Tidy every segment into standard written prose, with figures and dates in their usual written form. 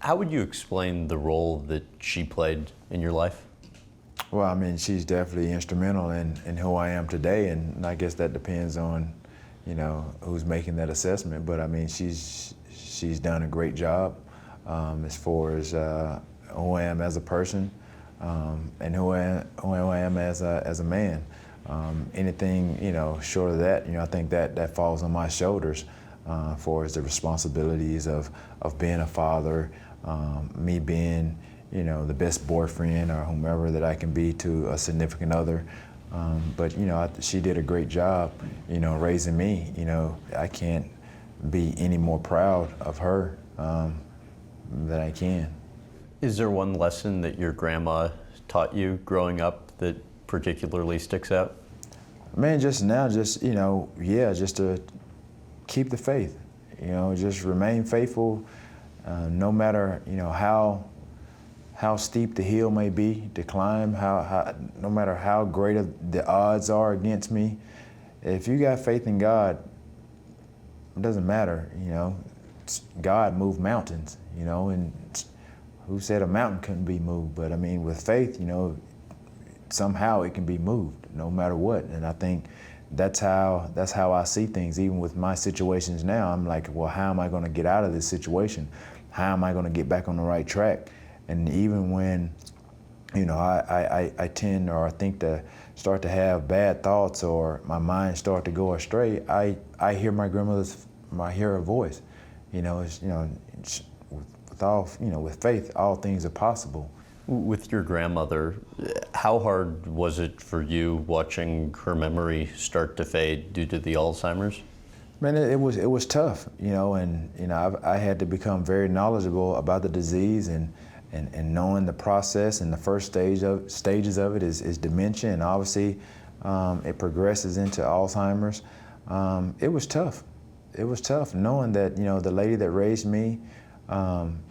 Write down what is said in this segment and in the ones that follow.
How would you explain the role that she played in your life? Well, I mean, she's definitely instrumental in who I am today, and I guess that depends on, who's making that assessment. But I mean, she's done a great job as far as who I am as a person and who I am as a man. Anything short of that, I think that falls on my shoulders. As far as the responsibilities of being a father, me being the best boyfriend or whomever that I can be to a significant other. But she did a great job, raising me. I can't be any more proud of her than I can. Is there one lesson that your grandma taught you growing up that particularly sticks out? Man, just to keep the faith. Just remain faithful, no matter how steep the hill may be to climb, no matter how great the odds are against me. If you got faith in God, it doesn't matter. God moved mountains. And who said a mountain couldn't be moved? But I mean, with faith, somehow it can be moved, no matter what. And I think that's how I see things. Even with my situations now, I'm like, well, how am I going to get out of this situation? How am I going to get back on the right track? And even when, I tend or I think to start to have bad thoughts or my mind start to go astray, I hear my grandmother's, I hear her voice. With faith, all things are possible. With your grandmother, how hard was it for you watching her memory start to fade due to the Alzheimer's? Man, it was tough, I had to become very knowledgeable about the disease and knowing the process, and the first stages of it is dementia, and obviously it progresses into Alzheimer's. It was tough. It was tough knowing that, the lady that raised me, and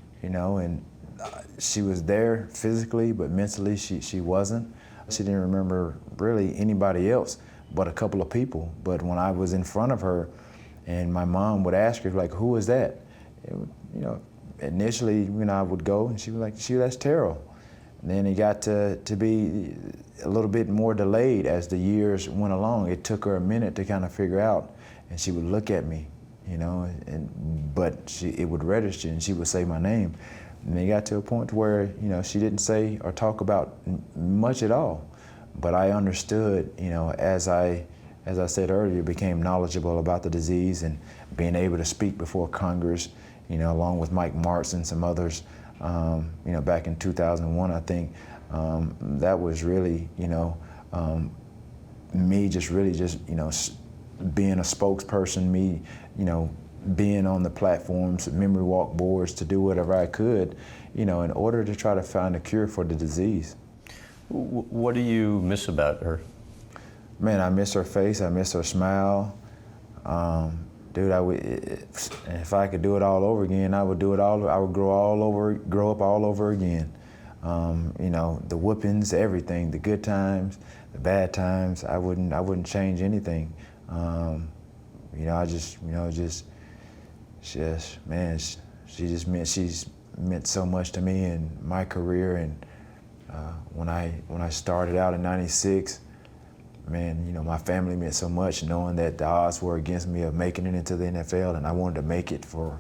she was there physically, but mentally she wasn't. She didn't remember really anybody else but a couple of people. But when I was in front of her and my mom would ask her, like, who is that? Initially, I would go and she was like, that's Terrell. And then it got to be a little bit more delayed as the years went along. It took her a minute to kind of figure out, and she would look at me, but it would register and she would say my name. And it got to a point where, she didn't say or talk about much at all. But I understood, as I said earlier, became knowledgeable about the disease and being able to speak before Congress, along with Mike Martz and some others, back in 2001, I think. That was really, me just being a spokesperson, me, being on the platforms, memory walk boards, to do whatever I could, in order to try to find a cure for the disease. What do you miss about her? Man, I miss her face. I miss her smile. Dude, if I could do it all over again, I would do it all. I would grow up all over again. The whoopings, everything, the good times, the bad times. I wouldn't change anything. She's meant so much to me in my career. And when I started out in '96, man, my family meant so much, knowing that the odds were against me of making it into the NFL, and I wanted to make it for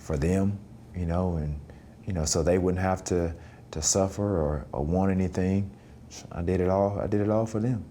them, so they wouldn't have to suffer or want anything. I did it all for them.